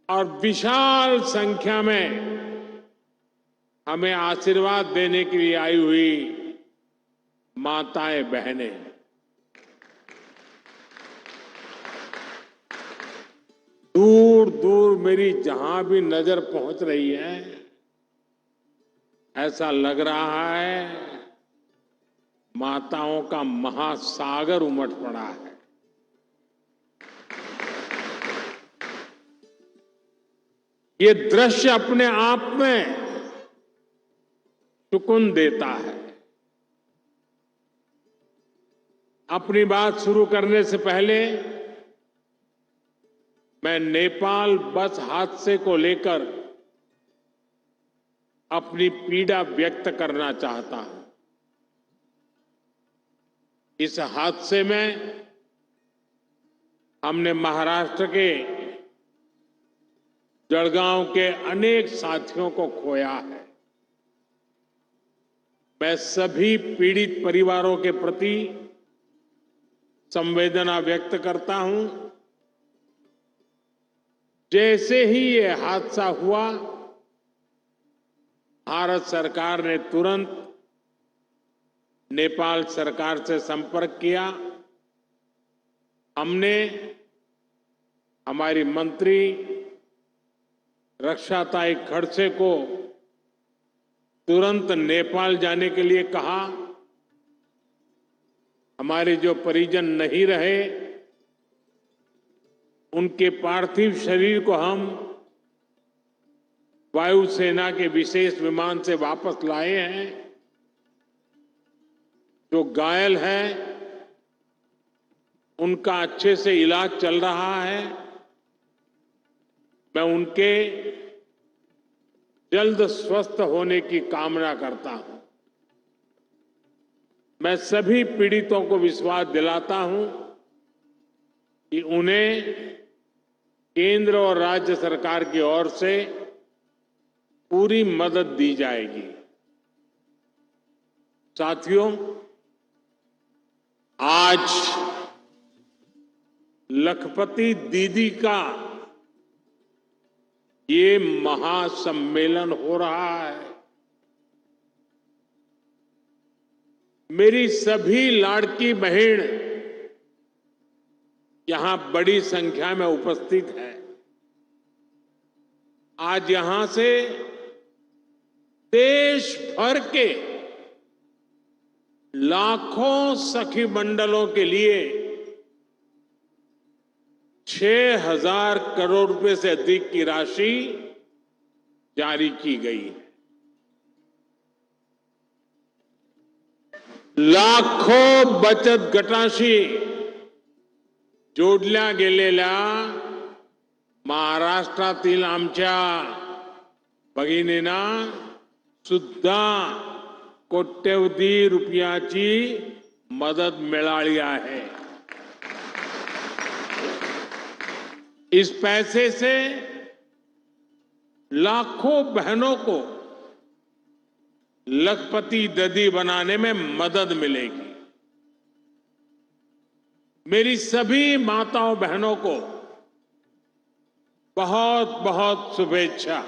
और विशाल संख्या में हमें आशीर्वाद देने के लिए आई हुई माताएं बहनें, दूर दूर मेरी जहां भी नजर पहुंच रही है, ऐसा लग रहा है माताओं का महासागर उमड़ पड़ा है। ये दृश्य अपने आप में सुकून देता है। अपनी बात शुरू करने से पहले मैं नेपाल बस हादसे को लेकर अपनी पीड़ा व्यक्त करना चाहता हूं। इस हादसे में हमने महाराष्ट्र के जलगांव के अनेक साथियों को खोया है। मैं सभी पीड़ित परिवारों के प्रति संवेदना व्यक्त करता हूं। जैसे ही ये हादसा हुआ, भारत सरकार ने तुरंत नेपाल सरकार से संपर्क किया। हमने हमारी मंत्री रक्षाताई खड़से को तुरंत नेपाल जाने के लिए कहा। हमारे जो परिजन नहीं रहे, उनके पार्थिव शरीर को हम वायुसेना के विशेष विमान से वापस लाए हैं। जो घायल हैं, उनका अच्छे से इलाज चल रहा है। मैं उनके जल्द स्वस्थ होने की कामना करता हूं। मैं सभी पीड़ितों को विश्वास दिलाता हूं कि उन्हें केंद्र और राज्य सरकार की ओर से पूरी मदद दी जाएगी। साथियों, आज लखपति दीदी का ये महासम्मेलन हो रहा है। मेरी सभी लाड़की बहन यहां बड़ी संख्या में उपस्थित है। आज यहां से देश भर के लाखों सखी मंडलों के लिए 6,000 करोड़ रुपए से अधिक की राशि जारी की गई है। लाखों बचत गटाशी जोडल्या गेलेल्या महाराष्ट्रातील आमच्या भगिनींना सुद्धा कोट्यवधी रुपयाची मदत मिळाली आहे। इस पैसे से लाखों बहनों को लखपति दीदी बनाने में मदद मिलेगी। मेरी सभी माताओं बहनों को बहुत बहुत शुभेच्छा।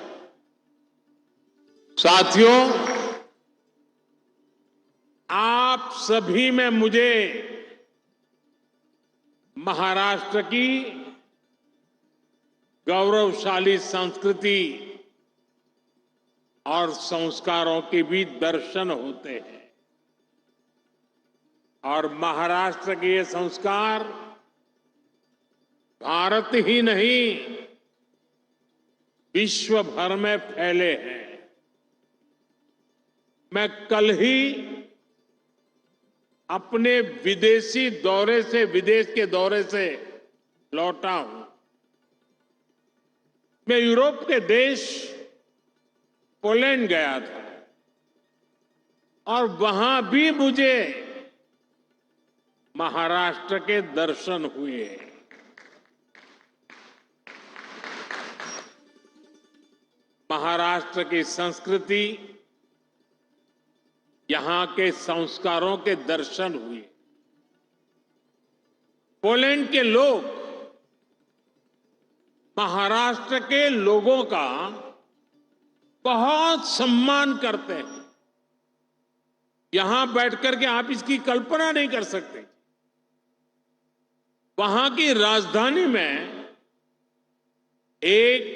साथियों, आप सभी में मुझे महाराष्ट्र की गौरवशाली संस्कृति और संस्कारों के भी दर्शन होते हैं। और महाराष्ट्र के ये संस्कार भारत ही नहीं, विश्व भर में फैले हैं। मैं कल ही अपने विदेश के दौरे से लौटा हूं। मैं यूरोप के देश पोलैंड गया था और वहां भी मुझे महाराष्ट्र के दर्शन हुए। महाराष्ट्र की संस्कृति, यहां के संस्कारों के दर्शन हुए। पोलैंड के लोग महाराष्ट्र के लोगों का बहुत सम्मान करते हैं। यहां बैठकर के आप इसकी कल्पना नहीं कर सकते। वहां की राजधानी में एक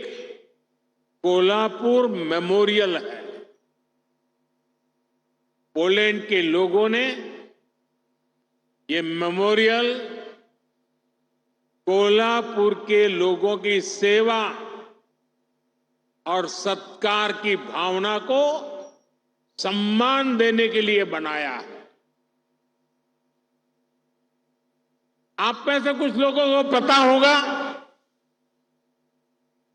कोल्हापुर मेमोरियल है। पोलैंड के लोगों ने ये मेमोरियल कोल्हापुर के लोगों की सेवा और सत्कार की भावना को सम्मान देने के लिए बनाया है। आप में से कुछ लोगों को पता होगा,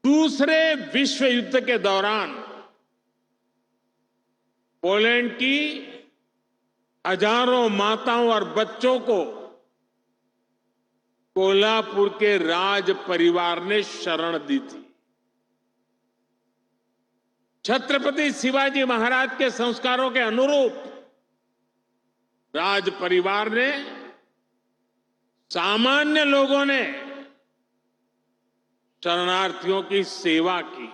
दूसरे विश्व युद्ध के दौरान पोलैंड की हजारों माताओं और बच्चों को कोल्हापुर के राज परिवार ने शरण दी थी। छत्रपति शिवाजी महाराज के संस्कारों के अनुरूप राज परिवार ने, सामान्य लोगों ने शरणार्थियों की सेवा की।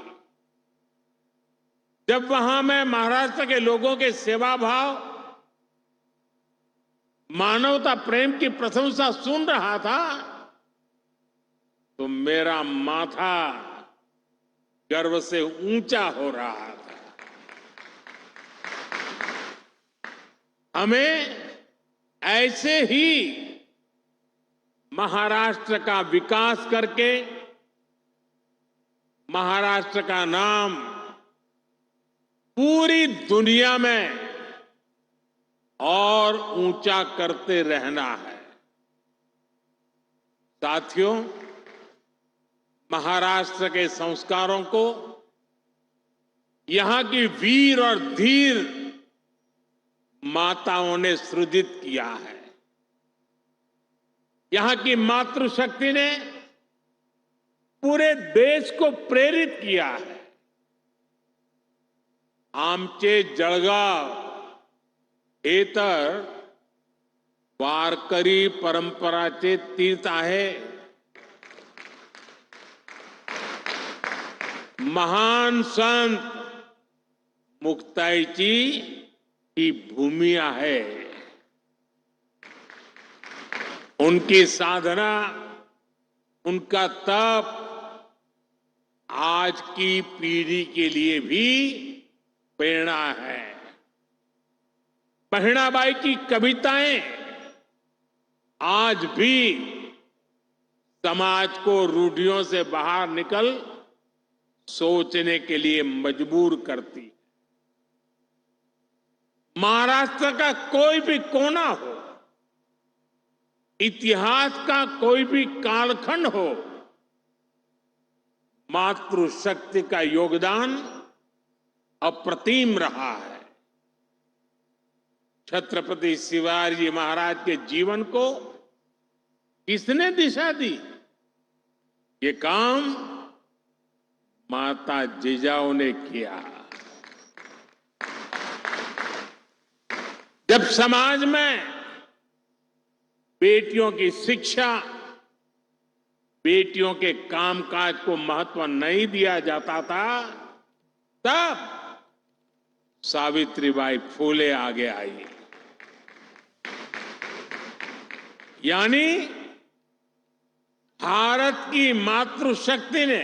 जब वहां मैं महाराष्ट्र के लोगों के सेवा भाव, मानवता प्रेम की प्रशंसा सुन रहा था तो मेरा माथा गर्व से ऊंचा हो रहा था। हमें ऐसे ही महाराष्ट्र का विकास करके महाराष्ट्र का नाम पूरी दुनिया में और ऊंचा करते रहना है। साथियों, महाराष्ट्र के संस्कारों को यहां की वीर और धीर माताओं ने सृजित किया है। यहां की मातृशक्ति ने पूरे देश को प्रेरित किया है। आमचे जळगाव हे तर वारकरी परंपराचे तीर्थ आहे। महान संत मुक्ताईची ही भूमि आहे। उनकी साधना, उनका तप आज की पीढ़ी के लिए भी प्रेरणा है। बहिणाबाई की कविताएं आज भी समाज को रूढ़ियों से बाहर निकल सोचने के लिए मजबूर करती। महाराष्ट्र का कोई भी कोना हो, इतिहास का कोई भी कालखंड हो, मातृशक्ति का योगदान अप्रतिम रहा है। छत्रपति शिवाजी महाराज के जीवन को किसने दिशा दी? ये काम माता जिजाऊ ने किया। जब समाज में बेटियों की शिक्षा, बेटियों के कामकाज को महत्व नहीं दिया जाता था, तब सावित्रीबाई फुले आगे आई। यानी भारत की मातृशक्ति ने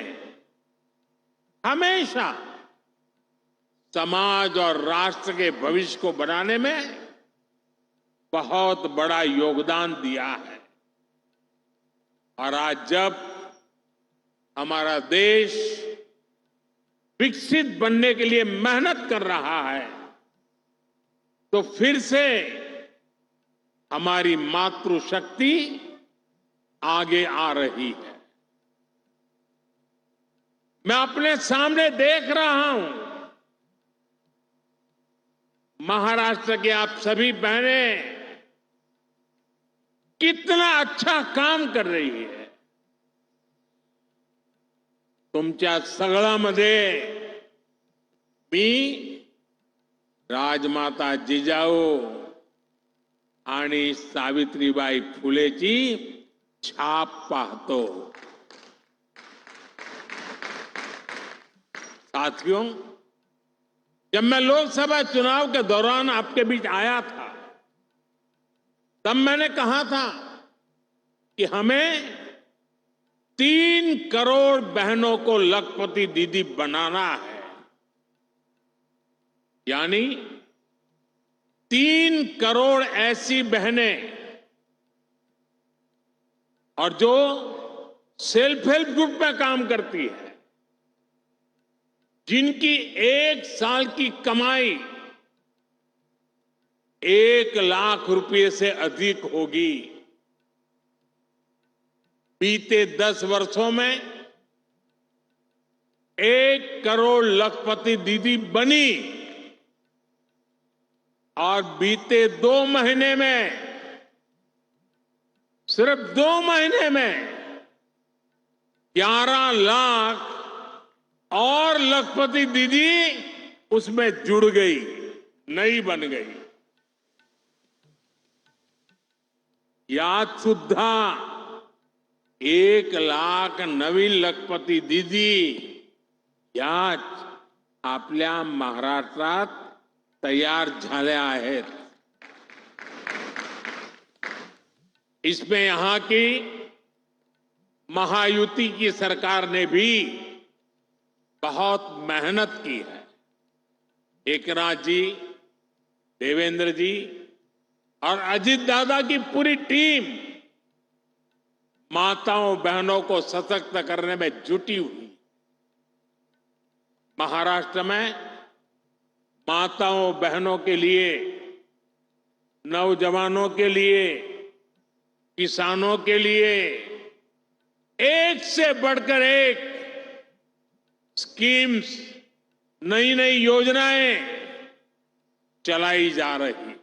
हमेशा समाज और राष्ट्र के भविष्य को बनाने में बहुत बड़ा योगदान दिया है। और आज जब हमारा देश विकसित बनने के लिए मेहनत कर रहा है, तो फिर से हमारी मातृशक्ति आगे आ रही है। मैं अपने सामने देख रहा हूं, महाराष्ट्र के आप सभी बहनें कितना अच्छा काम कर रही है। तुमच्या सगळ्यामध्ये मी राजमाता जिजाऊ आणि सावित्रीबाई फुलेची छाप पाहतो। साथियों, जब मैं लोकसभा चुनाव के दौरान आपके बीच आया था, तब मैंने कहा था कि हमें 3 करोड़ बहनों को लखपति दीदी बनाना है। यानी 3 करोड़ ऐसी बहनें और जो सेल्फ हेल्प ग्रुप में काम करती है, जिनकी 1 साल की कमाई 1 लाख रुपए से अधिक होगी। बीते 10 वर्षों में 1 करोड़ लखपति दीदी बनी और बीते 2 महीने में, सिर्फ 2 महीने में 11 लाख और लखपति दीदी उसमें जुड़ गई, नई बन गई। यात सुद्धा 1 लाख नवीन लखपती दीदी याच आपल्या महाराष्ट्रात तयार झाल्या आहेत। इसमें यहां की महायुति की सरकार ने भी बहुत मेहनत की है। एकनाथ जी, देवेंद्र जी और अजित दादा की पूरी टीम माताओं बहनों को सशक्त करने में जुटी हुई। महाराष्ट्र में माताओं बहनों के लिए, नौजवानों के लिए, किसानों के लिए एक से बढ़कर एक स्कीम्स, नई नई योजनाएं चलाई जा रही।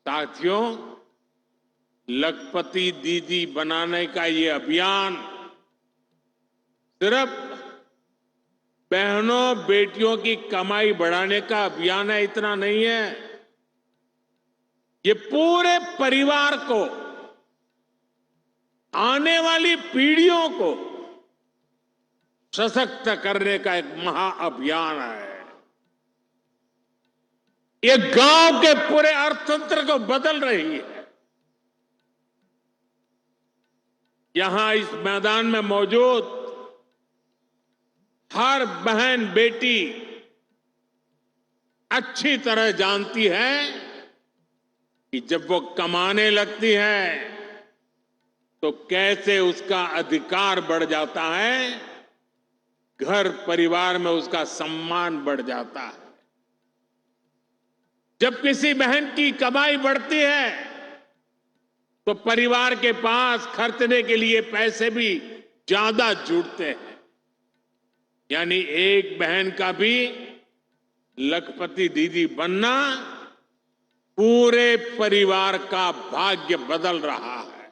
साथियों, लखपति दीदी बनाने का ये अभियान सिर्फ बहनों बेटियों की कमाई बढ़ाने का अभियान है, इतना नहीं है। ये पूरे परिवार को, आने वाली पीढ़ियों को सशक्त करने का एक महाअभियान है। ये गांव के पूरे अर्थतंत्र को बदल रही है। यहां इस मैदान में मौजूद हर बहन बेटी अच्छी तरह जानती है कि जब वो कमाने लगती है तो कैसे उसका अधिकार बढ़ जाता है, घर परिवार में उसका सम्मान बढ़ जाता है। जब किसी बहन की कमाई बढ़ती है तो परिवार के पास खर्चने के लिए पैसे भी ज्यादा जुड़ते हैं। यानी एक बहन का भी लखपति दीदी बनना पूरे परिवार का भाग्य बदल रहा है।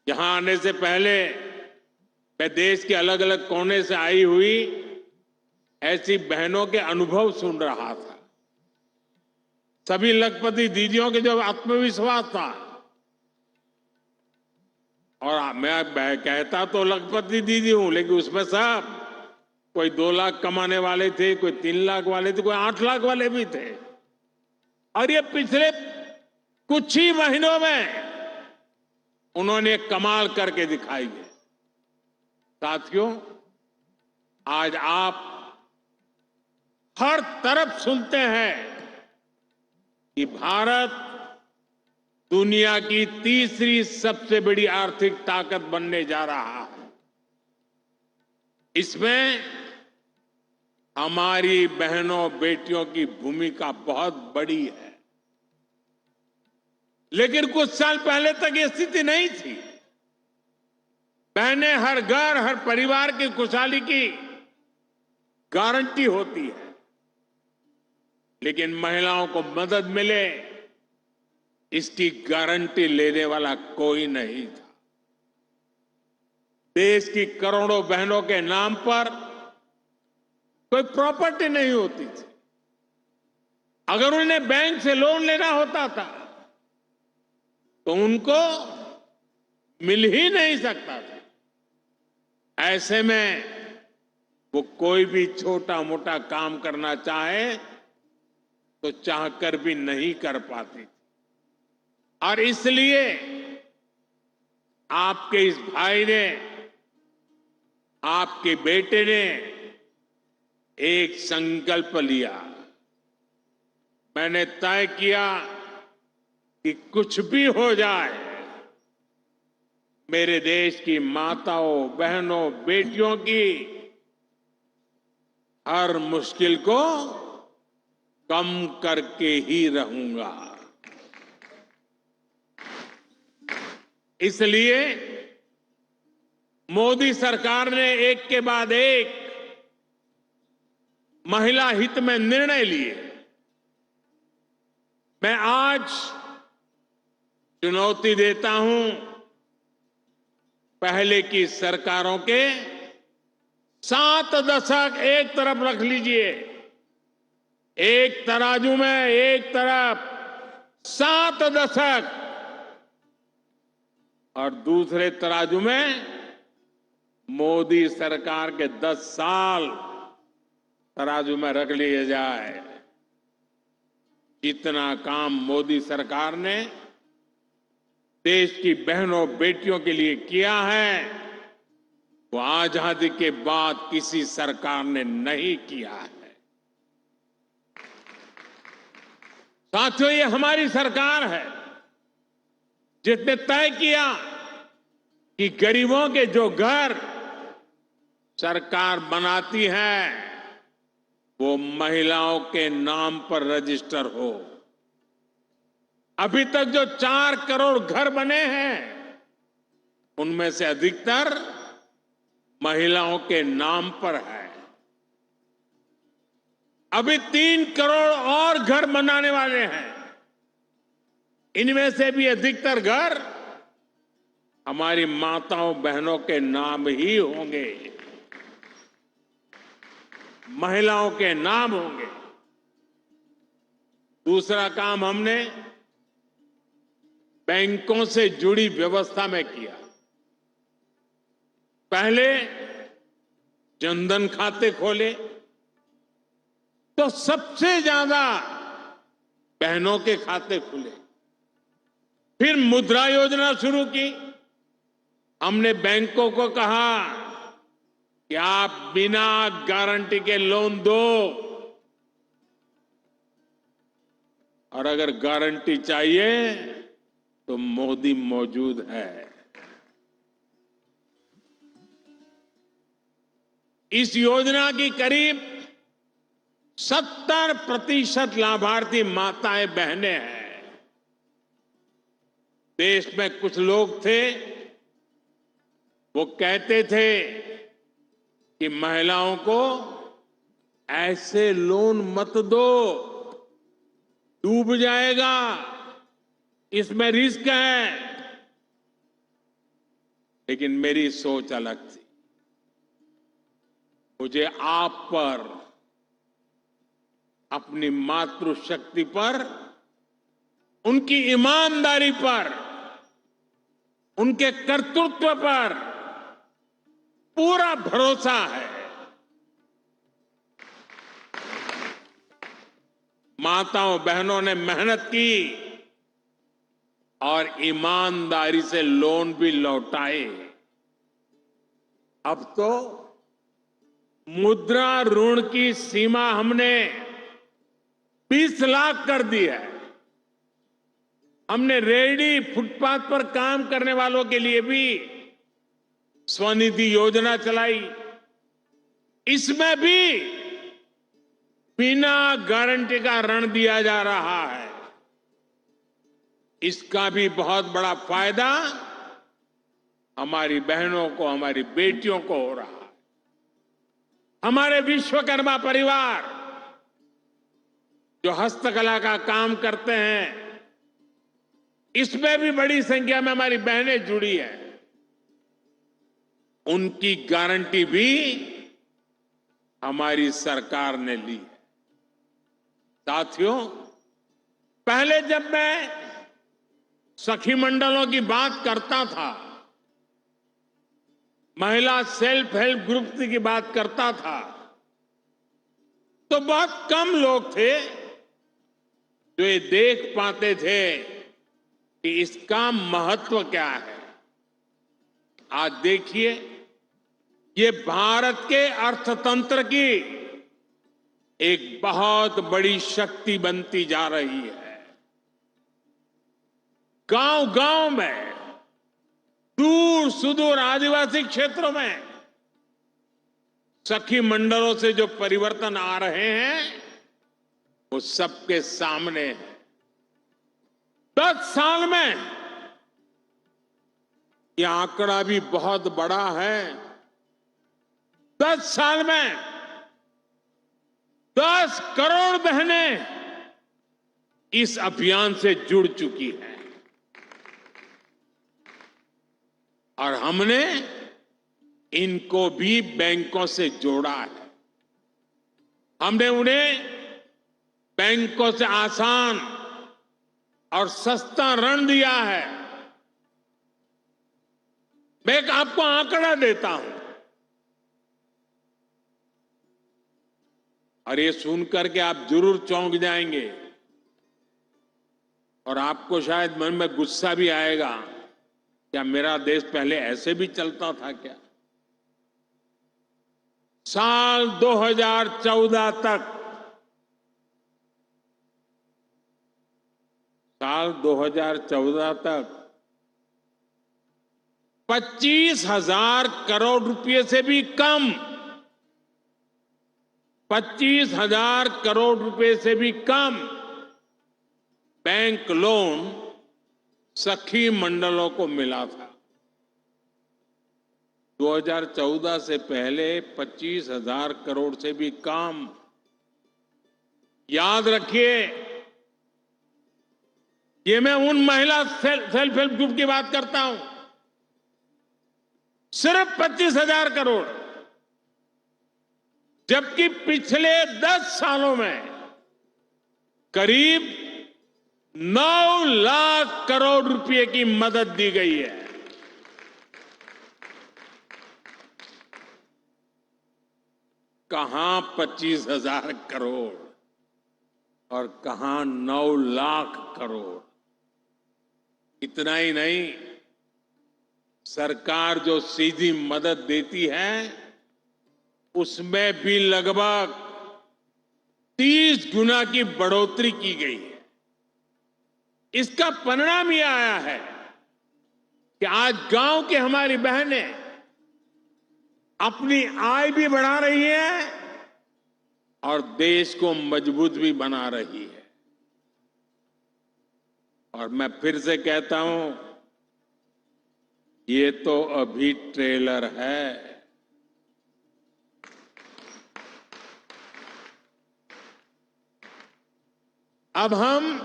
यहां आने से पहले मैं देश के अलग अलग कोने से आई हुई ऐसी बहनों के अनुभव सुन रहा था। सभी लखपति दीदियों के जो आत्मविश्वास था, और मैं कहता तो लखपति दीदी हूं, लेकिन उसमें सब कोई 2 लाख कमाने वाले थे, कोई 3 लाख वाले थे, कोई 8 लाख वाले भी थे। और ये पिछले कुछ ही महीनों में उन्होंने कमाल करके दिखाई है। साथियों, आज आप हर तरफ सुनते हैं कि भारत दुनिया की तीसरी सबसे बड़ी आर्थिक ताकत बनने जा रहा है। इसमें हमारी बहनों बेटियों की भूमिका बहुत बड़ी है। लेकिन कुछ साल पहले तक ये स्थिति नहीं थी। बहनें हर घर, हर परिवार की खुशहाली की गारंटी होती है, लेकिन महिलाओं को मदद मिले इसकी गारंटी लेने वाला कोई नहीं था। देश की करोड़ों बहनों के नाम पर कोई प्रॉपर्टी नहीं होती थी। अगर उन्हें बैंक से लोन लेना होता था तो उनको मिल ही नहीं सकता था। ऐसे में वो कोई भी छोटा मोटा काम करना चाहे तो चाहकर भी नहीं कर पाती। और इसलिए आपके इस भाई ने, आपके बेटे ने एक संकल्प लिया। मैंने तय किया कि कुछ भी हो जाए, मेरे देश की माताओं, बहनों, बेटियों की हर मुश्किल को कम करके ही रहूंगा। इसलिए मोदी सरकार ने एक के बाद एक महिला हित में निर्णय लिए। मैं आज चुनौती देता हूं पहले की सरकारों के 7 दशक एक तरफ रख लीजिए। एक तराजू में एक तरफ 7 दशक और दूसरे तराजू में मोदी सरकार के 10 साल तराजू में रख लिए जाए। जितना काम मोदी सरकार ने देश की बहनों बेटियों के लिए किया है, वो आजादी के बाद किसी सरकार ने नहीं किया है। साथियों, ये हमारी सरकार है जिसने तय किया कि गरीबों के जो घर सरकार बनाती है वो महिलाओं के नाम पर रजिस्टर हो। अभी तक जो 4 करोड़ घर बने हैं उनमें से अधिकतर महिलाओं के नाम पर है। अभी 3 करोड़ और घर बनाने वाले हैं। इनमें से भी अधिकतर घर हमारी माताओं बहनों के नाम ही होंगे, महिलाओं के नाम होंगे। दूसरा काम हमने बैंकों से जुड़ी व्यवस्था में किया। पहले जनधन खाते खोले तो सबसे ज्यादा बहनों के खाते खुले। फिर मुद्रा योजना शुरू की। हमने बैंकों को कहा कि आप बिना गारंटी के लोन दो, और अगर गारंटी चाहिए तो मोदी मौजूद है। इस योजना की करीब 70% लाभार्थी माताएं बहनें हैं। देश में कुछ लोग थे, वो कहते थे कि महिलाओं को ऐसे लोन मत दो, डूब जाएगा, इसमें रिस्क है। लेकिन मेरी सोच अलग थी। मुझे आप पर, अपनी मातृशक्ति पर, उनकी ईमानदारी पर, उनके कर्तृत्व पर पूरा भरोसा है। माताओं बहनों ने मेहनत की और ईमानदारी से लोन भी लौटाए। अब तो मुद्रा ऋण की सीमा हमने 20 लाख कर दी है। हमने रेहड़ी फुटपाथ पर काम करने वालों के लिए भी स्वनिधि योजना चलाई। इसमें भी बिना गारंटी का ऋण दिया जा रहा है। इसका भी बहुत बड़ा फायदा हमारी बहनों को, हमारी बेटियों को हो रहा है। हमारे विश्वकर्मा परिवार जो हस्तकला का काम करते हैं, इसमें भी बड़ी संख्या में हमारी बहनें जुड़ी हैं। उनकी गारंटी भी हमारी सरकार ने ली है। साथियों, पहले जब मैं सखी मंडलों की बात करता था, महिला सेल्फ हेल्प ग्रुप की बात करता था तो बहुत कम लोग थे जो ये देख पाते थे कि इसका महत्व क्या है। आज देखिए, ये भारत के अर्थतंत्र की एक बहुत बड़ी शक्ति बनती जा रही है। गांव-गांव में, दूर सुदूर आदिवासी क्षेत्रों में सखी मंडलों से जो परिवर्तन आ रहे हैं वो सबके सामने है। 10 साल में ये आंकड़ा भी बहुत बड़ा है। 10 साल में 10 करोड़ बहनें इस अभियान से जुड़ चुकी हैं और हमने इनको भी बैंकों से जोड़ा है। हमने उन्हें बैंकों से आसान और सस्ता ऋण दिया है। मैं एक आपको आंकड़ा देता हूं और ये सुनकर के आप जरूर चौंक जाएंगे और आपको शायद मन में गुस्सा भी आएगा, क्या मेरा देश पहले ऐसे भी चलता था क्या? साल 2014 तक, साल 2014 तक 25,000 करोड़ रुपए से भी कम, 25,000 करोड़ रुपए से भी कम बैंक लोन सखी मंडलों को मिला था। 2014 से पहले 25,000 करोड़ से भी कम। याद रखिए, ये मैं उन महिला सेल्फ हेल्प ग्रुप की बात करता हूं। सिर्फ 25,000 करोड़, जबकि पिछले 10 सालों में करीब 9 लाख करोड़ रुपए की मदद दी गई है। कहां 25,000 करोड़ और कहां 9 लाख करोड़। इतना ही नहीं, सरकार जो सीधी मदद देती है उसमें भी लगभग 30 गुना की बढ़ोतरी की गई है। इसका परिणाम यह आया है कि आज गांव की हमारी बहनें अपनी आय भी बढ़ा रही है और देश को मजबूत भी बना रही है। और मैं फिर से कहता हूं, ये तो अभी ट्रेलर है। अब हम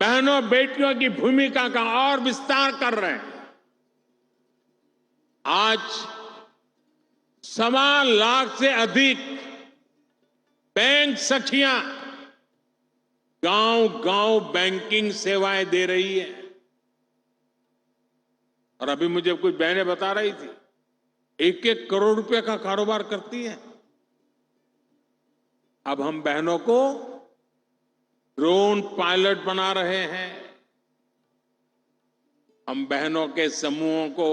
बहनों बेटियों की भूमिका का और विस्तार कर रहे हैं। आज 1.25 लाख से अधिक बैंक सखियां गांव-गांव बैंकिंग सेवाएं दे रही है। और अभी मुझे कुछ बहनें बता रही थी, 1-1 करोड़ रुपए का कारोबार करती है। अब हम बहनों को ड्रोन पायलट बना रहे हैं। हम बहनों के समूहों को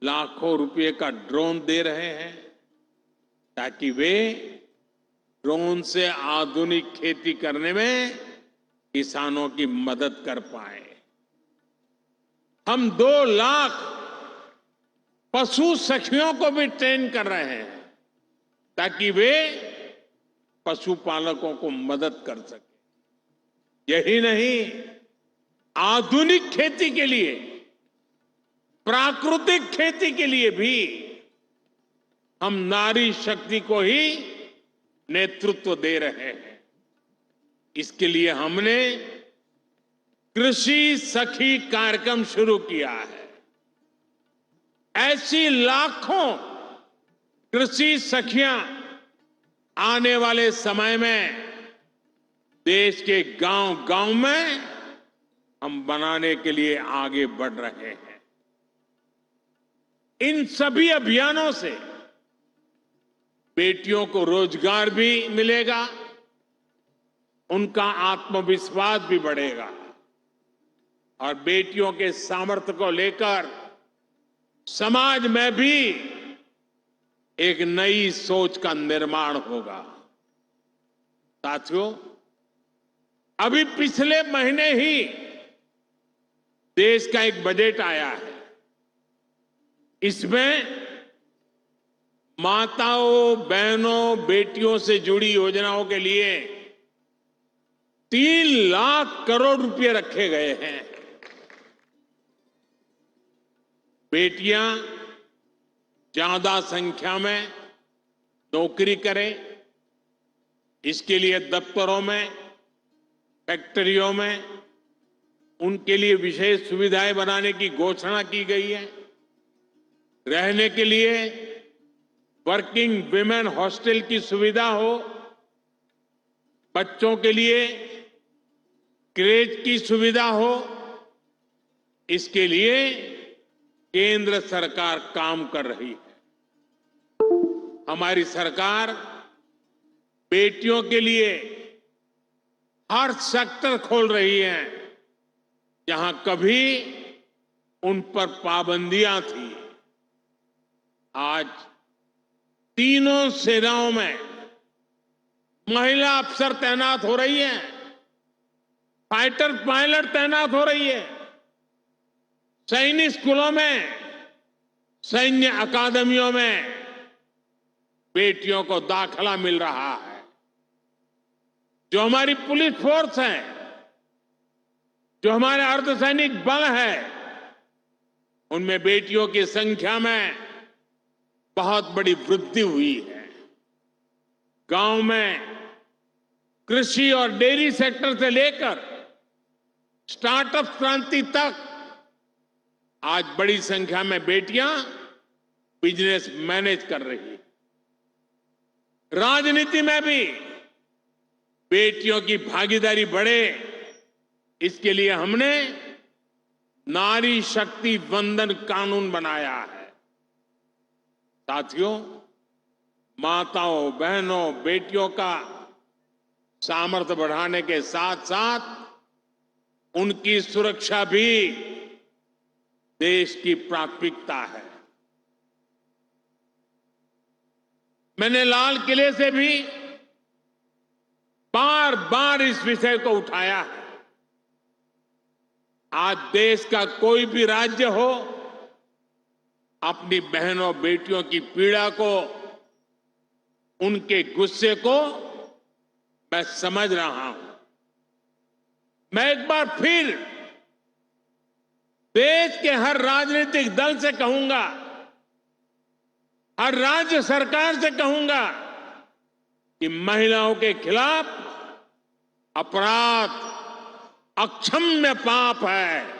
लाखों रुपए का ड्रोन दे रहे हैं ताकि वे ड्रोन से आधुनिक खेती करने में किसानों की मदद कर पाए। हम 2 लाख पशु सखियों को भी ट्रेन कर रहे हैं ताकि वे पशुपालकों को मदद कर सके। यही नहीं, आधुनिक खेती के लिए, प्राकृतिक खेती के लिए भी हम नारी शक्ति को ही नेतृत्व दे रहे हैं। इसके लिए हमने कृषि सखी कार्यक्रम शुरू किया है। ऐसी लाखों कृषि सखियां आने वाले समय में देश के गांव-गांव में हम बनाने के लिए आगे बढ़ रहे हैं। इन सभी अभियानों से बेटियों को रोजगार भी मिलेगा, उनका आत्मविश्वास भी बढ़ेगा और बेटियों के सामर्थ्य को लेकर समाज में भी एक नई सोच का निर्माण होगा। साथियों, अभी पिछले महीने ही देश का एक बजट आया है। इसमें माताओं, बहनों, बेटियों से जुड़ी योजनाओं के लिए 3 लाख करोड़ रुपए रखे गए हैं। बेटियां ज्यादा संख्या में नौकरी करें, इसके लिए दफ्तरों में, फैक्ट्रियों में उनके लिए विशेष सुविधाएं बनाने की घोषणा की गई है। रहने के लिए वर्किंग विमेन हॉस्टल की सुविधा हो, बच्चों के लिए क्रेच की सुविधा हो, इसके लिए केंद्र सरकार काम कर रही है। हमारी सरकार बेटियों के लिए हर सेक्टर खोल रही है जहां कभी उन पर पाबंदियां थी। आज तीनों सेनाओं में महिला अफसर तैनात हो रही हैं, फाइटर पायलट तैनात हो रही है, सैनिक स्कूलों में, सैन्य अकादमियों में बेटियों को दाखिला मिल रहा है। जो हमारी पुलिस फोर्स है, जो हमारे अर्धसैनिक बल है, उनमें बेटियों की संख्या में बहुत बड़ी वृद्धि हुई है। गांव में कृषि और डेयरी सेक्टर से लेकर स्टार्टअप क्रांति तक आज बड़ी संख्या में बेटियां बिजनेस मैनेज कर रही हैं। राजनीति में भी बेटियों की भागीदारी बढ़े, इसके लिए हमने नारी शक्ति वंदन कानून बनाया है। साथियों, माताओं, बहनों, बेटियों का सामर्थ्य बढ़ाने के साथ साथ उनकी सुरक्षा भी देश की प्राथमिकता है। मैंने लाल किले से भी बार बार इस विषय को उठाया है। आज देश का कोई भी राज्य हो, अपनी बहनों बेटियों की पीड़ा को, उनके गुस्से को मैं समझ रहा हूं। मैं एक बार फिर देश के हर राजनीतिक दल से कहूंगा, हर राज्य सरकार से कहूंगा कि महिलाओं के खिलाफ अपराध अक्षम्य पाप है।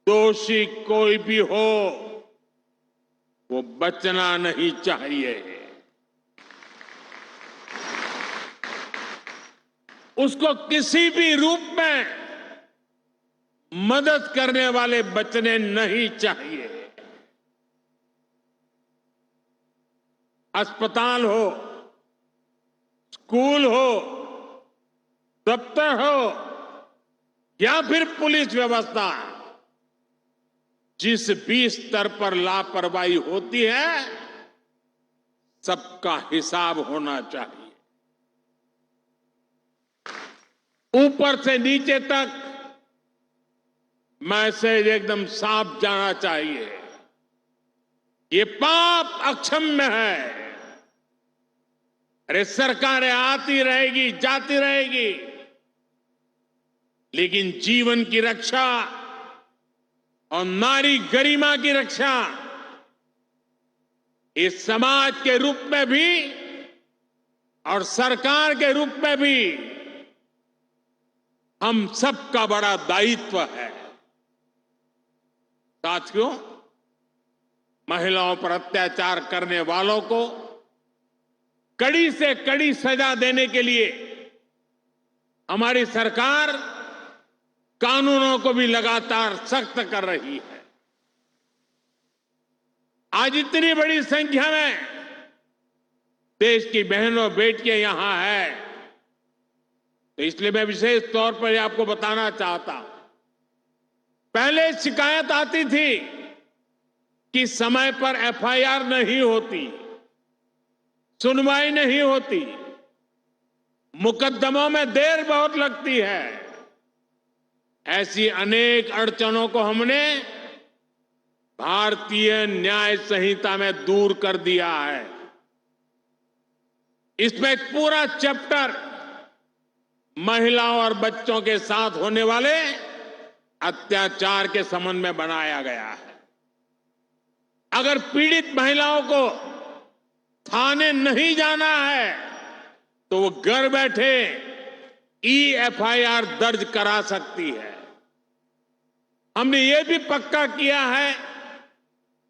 दोषी कोई भी हो, वो बचना नहीं चाहिए। उसको किसी भी रूप में मदद करने वाले बचने नहीं चाहिए। अस्पताल हो, स्कूल हो, दफ्तर हो या फिर पुलिस व्यवस्था, जिस भी स्तर पर लापरवाही होती है, सबका हिसाब होना चाहिए। ऊपर से नीचे तक मैसेज एकदम साफ जाना चाहिए। ये पाप अक्षम्य है। अरे सरकारें आती रहेगी, जाती रहेगी, लेकिन जीवन की रक्षा और नारी गरिमा की रक्षा इस समाज के रूप में भी और सरकार के रूप में भी हम सबका बड़ा दायित्व है। साथियों, महिलाओं पर अत्याचार करने वालों को कड़ी से कड़ी सजा देने के लिए हमारी सरकार कानूनों को भी लगातार सख्त कर रही है। आज इतनी बड़ी संख्या में देश की बहनों बेटियां यहां है, तो इसलिए मैं विशेष तौर पर आपको बताना चाहता हूं। पहले शिकायत आती थी कि समय पर एफआईआर नहीं होती, सुनवाई नहीं होती, मुकदमों में देर बहुत लगती है। ऐसी अनेक अड़चनों को हमने भारतीय न्याय संहिता में दूर कर दिया है। इसमें एक पूरा चैप्टर महिलाओं और बच्चों के साथ होने वाले अत्याचार के संबंध में बनाया गया है। अगर पीड़ित महिलाओं को थाने नहीं जाना है तो वो घर बैठे एफआईआर दर्ज करा सकती है। हमने ये भी पक्का किया है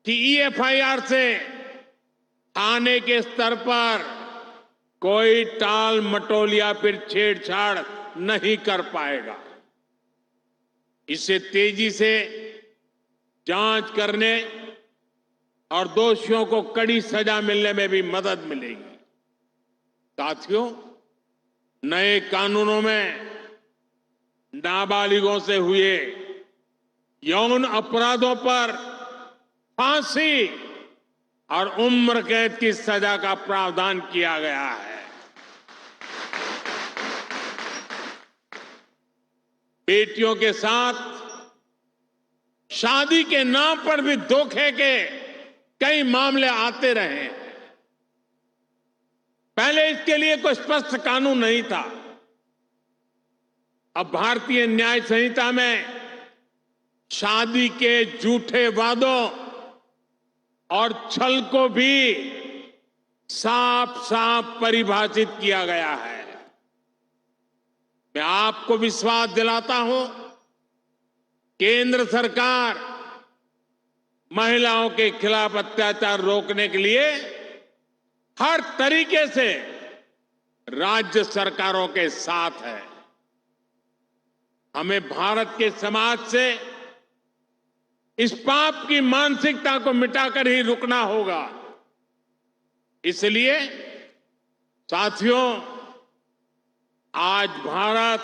कि एफआईआर से थाने के स्तर पर कोई टाल मटोल या फिर छेड़छाड़ नहीं कर पाएगा। इससे तेजी से जांच करने और दोषियों को कड़ी सजा मिलने में भी मदद मिलेगी। साथियों, नए कानूनों में नाबालिगों से हुए यौन अपराधों पर फांसी और उम्र कैद की सजा का प्रावधान किया गया है। बेटियों के साथ शादी के नाम पर भी धोखे के कई मामले आते रहे हैं। पहले इसके लिए कोई स्पष्ट कानून नहीं था। अब भारतीय न्याय संहिता में शादी के झूठे वादों और छल को भी साफ साफ परिभाषित किया गया है। मैं आपको विश्वास दिलाता हूं, केंद्र सरकार महिलाओं के खिलाफ अत्याचार रोकने के लिए हर तरीके से राज्य सरकारों के साथ है। हमें भारत के समाज से इस पाप की मानसिकता को मिटाकर ही रुकना होगा। इसलिए साथियों, आज भारत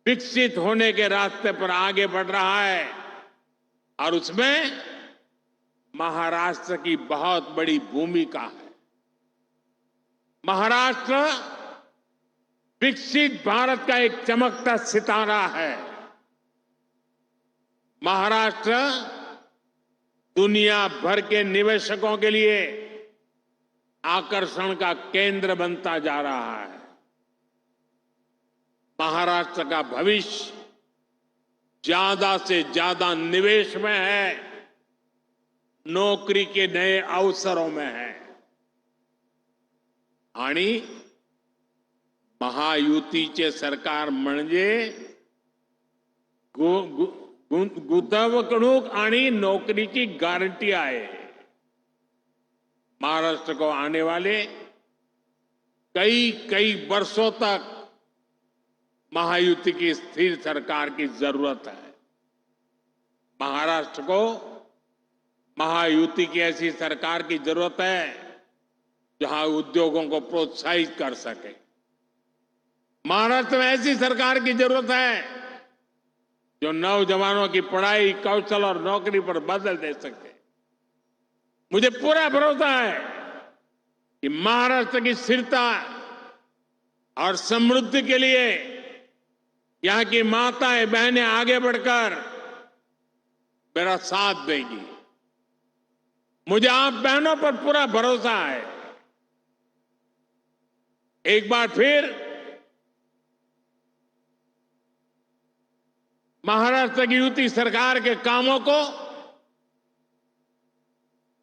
विकसित होने के रास्ते पर आगे बढ़ रहा है और उसमें महाराष्ट्र की बहुत बड़ी भूमिका है। महाराष्ट्र विकसित भारत का एक चमकता सितारा है। महाराष्ट्र दुनिया भर के निवेशकों के लिए आकर्षण का केंद्र बनता जा रहा है। महाराष्ट्र का भविष्य ज्यादा से ज्यादा निवेश में है, नौकरी के नए अवसरों में है। आणि महायुतीचे सरकार म्हणजे गुंतवणूक आणि नौकरीची गारंटी आहे। महाराष्ट्र को आने वाले कई वर्षों तक महायुति की स्थिर सरकार की जरूरत है। महाराष्ट्र को महायुति की ऐसी सरकार की जरूरत है जहां उद्योगों को प्रोत्साहित कर सके। महाराष्ट्र में ऐसी सरकार की जरूरत है जो नौजवानों की पढ़ाई, कौशल और नौकरी पर बदल दे सके। मुझे पूरा भरोसा है कि महाराष्ट्र की स्थिरता और समृद्धि के लिए यहां की माताएं बहनें आगे बढ़कर मेरा साथ देंगी। मुझे आप बहनों पर पूरा भरोसा है। एक बार फिर महाराष्ट्र की युति सरकार के कामों को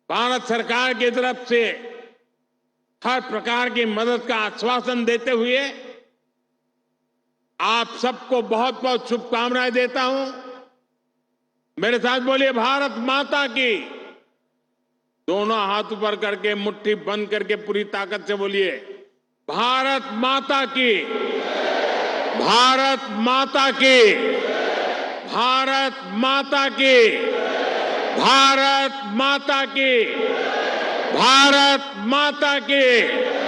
भारत सरकार की तरफ से हर प्रकार की मदद का आश्वासन देते हुए आप सबको बहुत बहुत शुभकामनाएं देता हूं। मेरे साथ बोलिए, भारत माता की। दोनों हाथ ऊपर करके मुट्ठी बंद करके पूरी ताकत से बोलिए, भारत माता की, भारत माता की, भारत माता की, भारत माता की, भारत माता की।